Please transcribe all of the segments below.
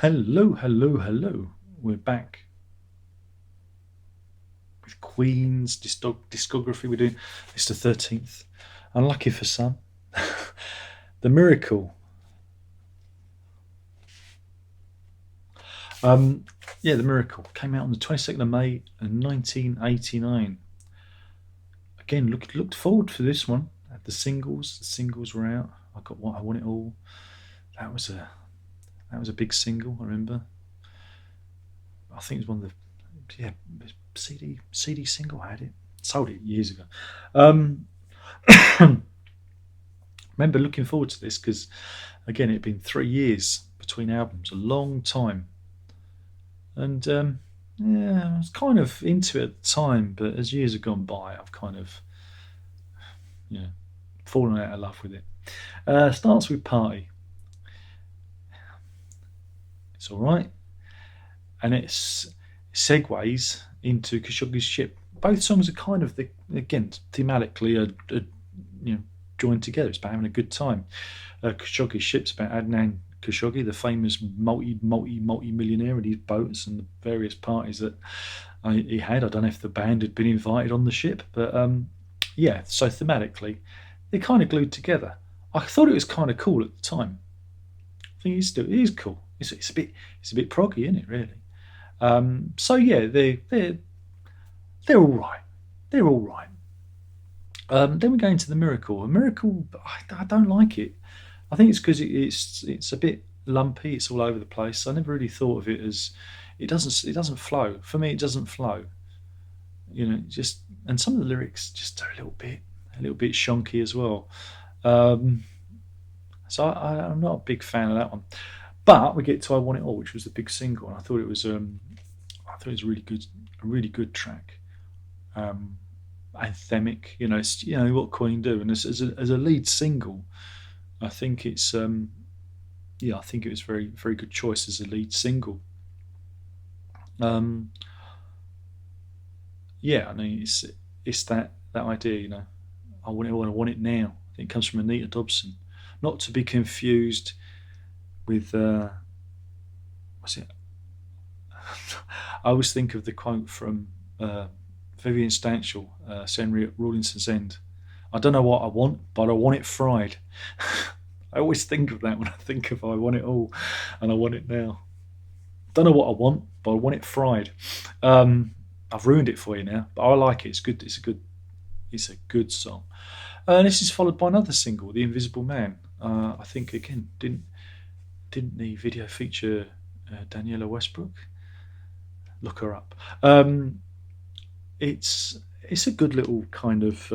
Hello, hello, hello. We're back with Queen's discography. We're doing it's the 13th. Unlucky for some. The Miracle. Um, yeah, The Miracle came out on the 22nd of May 1989. Again, looked forward for this one. The singles were out. I got What I Want It All. That was a big single. I remember. I think it was one of the CD single. I had it. Sold it years ago. Um, remember looking forward to this because again it'd been 3 years between albums, a long time, and yeah, I was kind of into it at the time, but as years have gone by, I've kind of you know fallen out of love with it. Starts with Party. It's all right, and it's segues into Khashoggi's Ship. Both songs are kind of again thematically you know joined together. It's about having a good time. Khashoggi's Ship's about Adnan Khashoggi, the famous multi millionaire, and his boats and the various parties that he had. I don't know if the band had been invited on the ship, but yeah. So thematically, they're kind of glued together. I thought it was kind of cool at the time. I think it is cool. It's a bit proggy, isn't it? Really. So yeah, they're all right. They're all right. Then we go into the Miracle. A Miracle, I don't like it. I think it's because it's a bit lumpy. It's all over the place. I never really thought of it as it doesn't flow for me. It doesn't flow. Just and some of the lyrics just are a little bit shonky as well. Um, so I'm not a big fan of that one. But we get to I Want It All, which was the big single, and I thought it was a really good track. Um, Anthemic, it's what Queen do, and as a lead single, I think it's yeah, I think it was very very good choice as a lead single. Um, yeah, I mean it's that idea, I want it all, I want it now. I think it comes from Anita Dobson, not to be confused with what's it? I always think of the quote from Vivian Stanchel, Henry at Rawlinson's End. I don't know what I want, but I want it fried. I always think of that when I think of I want it all, and I want it now. Don't know what I want, but I want it fried. Um, I've ruined it for you now, but I like it. It's good. It's a good song. This is followed by another single, "The Invisible Man." I think again didn't the video feature Daniela Westbrook? Look her up. It's a good little kind of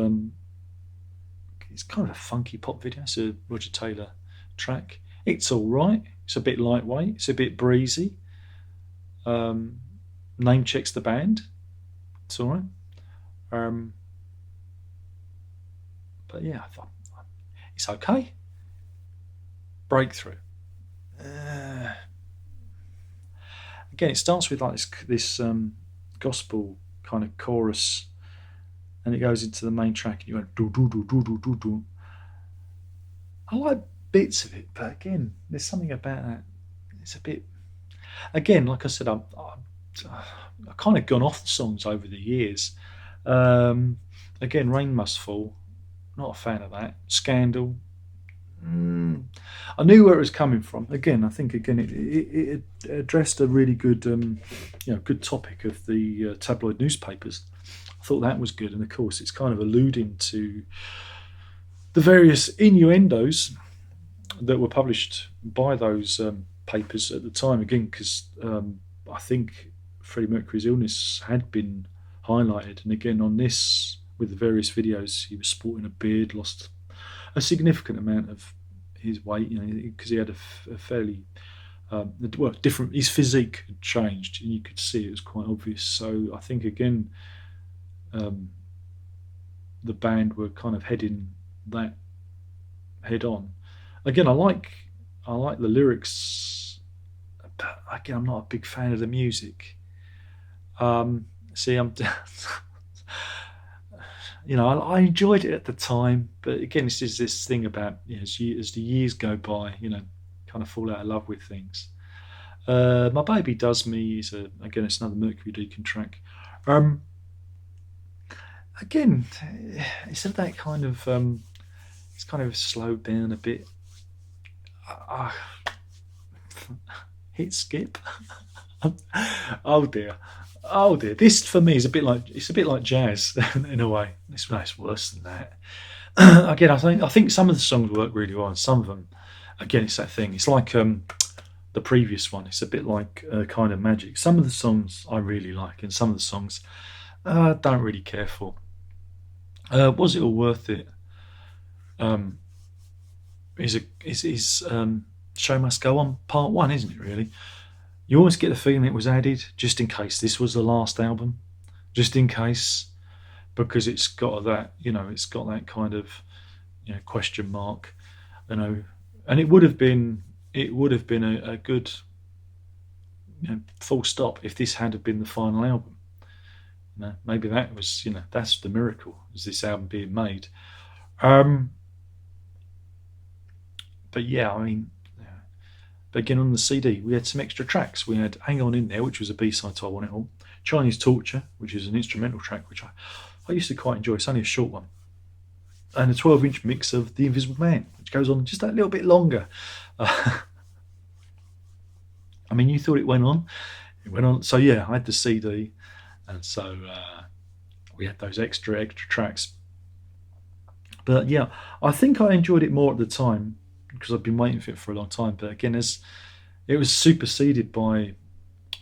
it's kind of a funky pop video. It's a Roger Taylor track. It's all right. It's a bit lightweight. It's a bit breezy. Um, Name checks the band. It's all right. Um, but yeah, I thought it's okay. Breakthrough. Uh, Again, it starts with like this gospel kind of chorus, and it goes into the main track, and you go do do do do do do do. I like bits of it, but again, there's something about that. It's a bit. Again, like I said, I've kind of gone off the songs over the years. Again, Rain Must Fall. Not a fan of that. Scandal. Mm, I knew where it was coming from. Again, I think it addressed a really good, good topic of the tabloid newspapers. I thought that was good, and of course, it's kind of alluding to the various innuendos that were published by those papers at the time. Again, because I think Freddie Mercury's illness had been highlighted, and again on this with the various videos, he was sporting a beard, lost a significant amount of his weight, because he had a fairly well different. His physique had changed, and you could see it was quite obvious. So I think again, um, the band were kind of heading that head on. Again, I like the lyrics, but again, I'm not a big fan of the music. See, I'm I enjoyed it at the time, but again, it's just this thing about as the years go by, kind of fall out of love with things. My Baby Does Me is again, it's another Mercury Deacon track. Um, Again, it's of that kind of it's kind of slowed down a bit. Uh, Hit skip. Oh dear, oh dear. This for me is a bit like it's a bit like jazz in a way. It's worse than that. Again, I think some of the songs work really well, and some of them, again, it's that thing. It's like the previous one. It's a bit like kind of magic. Some of the songs I really like, and some of the songs I don't really care for. Was it all worth it? Um, is Show Must Go On part one, isn't it? Really, you always get the feeling it was added just in case this was the last album, just in case, because it's got that, it's got that kind of, question mark, and it would have been a good, full stop if this had have been the final album. Maybe that was, that's the miracle, is this album being made. Um, but yeah, I mean, yeah. But again, on the CD, we had some extra tracks. We had Hang On In There, which was a B-side to I Want It All. Chinese Torture, which is an instrumental track, which I used to quite enjoy. It's only a short one. And a 12-inch mix of The Invisible Man, which goes on just that little bit longer. I mean, you thought it went on. It went on. So yeah, I had the CD, and so we had those extra tracks. But yeah, I think I enjoyed it more at the time because I've been waiting for it for a long time. But again, as it was superseded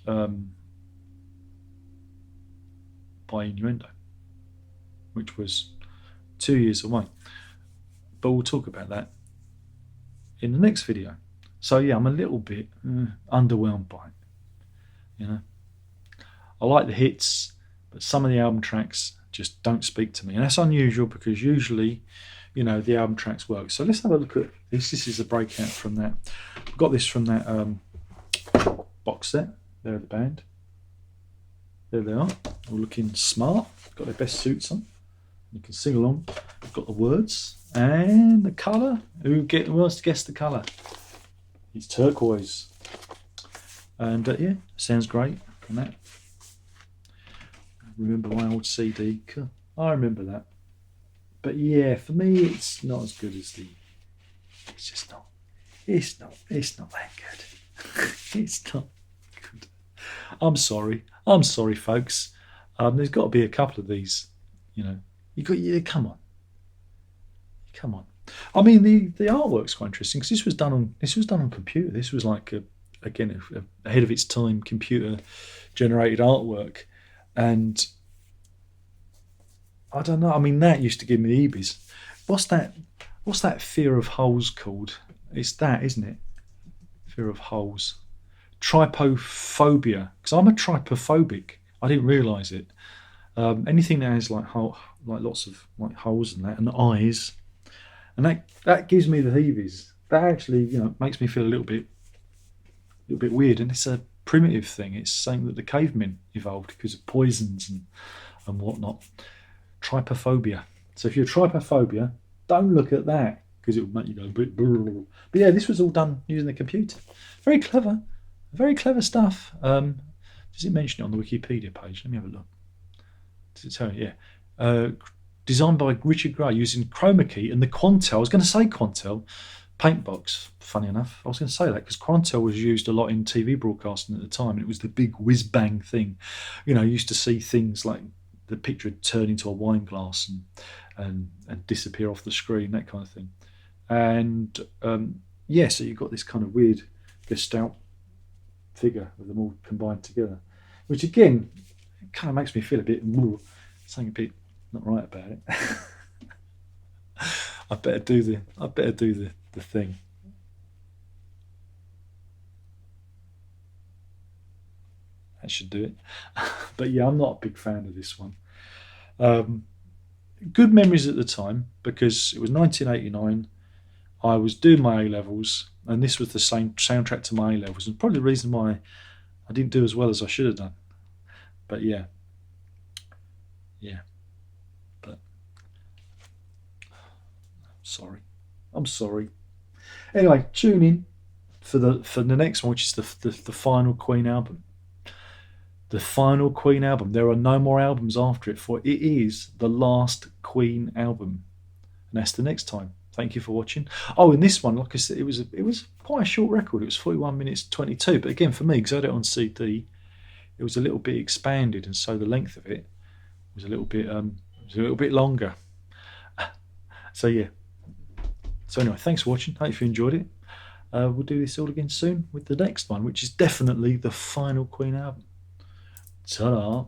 um, by Innuendo, which was 2 years away. But we'll talk about that in the next video. So yeah, I'm a little bit underwhelmed by it. I like the hits, but some of the album tracks just don't speak to me, and that's unusual because usually, the album tracks work. So let's have a look at this. This is a breakout from that. I've got this from that box set. There, the band. There they are, all looking smart. Got their best suits on. You can sing along. Got the words and the colour. Who wants to guess the colour? It's turquoise. And yeah, sounds great from that. Remember my old CD? I remember that. But yeah, for me, it's not as good as the. It's just not. It's not. It's not that good. It's not good. I'm sorry. I'm sorry, folks. There's got to be a couple of these. You got. Yeah, come on. Come on. I mean, the artwork's quite interesting because this was done on computer. This was like again ahead of its time, computer generated artwork, and I don't know. I mean, that used to give me the eebies. What's that? What's that fear of holes called? It's that, isn't it? Fear of holes. Trypophobia. Because I'm a trypophobic. I didn't realise it. Anything that has like lots of like holes and that, and eyes, and that gives me the heebies. That actually, makes me feel a little bit weird. And it's a primitive thing. It's something that the cavemen evolved because of poisons and whatnot. Trypophobia. So if you're trypophobia, don't look at that because it will make you go a bit. But yeah, this was all done using the computer. Very clever stuff. Does it mention it on the Wikipedia page? Let me have a look. Does it tell you? Yeah. Designed by Richard Gray using chroma key and the Quantel. I was going to say Quantel paint box. Funny enough, I was going to say that because Quantel was used a lot in TV broadcasting at the time, and it was the big whiz bang thing. You used to see things like the picture would turn into a wine glass and disappear off the screen, that kind of thing. And yeah, so you've got this kind of weird gestalt figure of them all combined together, which again kind of makes me feel a bit something a bit not right about it. I better do the thing. That should do it. But yeah, I'm not a big fan of this one. Good memories at the time because it was 1989. I was doing my A levels, and this was the same soundtrack to my A levels, and probably the reason why I didn't do as well as I should have done. But yeah. But I'm sorry. Anyway, tune in. for the next one, which is the final Queen album. The final Queen album. There are no more albums after it, for it is the last Queen album, and that's the next time. Thank you for watching. Oh, and this one, like I said, it was quite a short record. It was 41 minutes 22. But again, for me, because I had it on CD, it was a little bit expanded, and so the length of it was a little bit longer. So yeah. So anyway, thanks for watching. Hope you enjoyed it. We'll do this all again soon with the next one, which is definitely the final Queen album. Ta-da!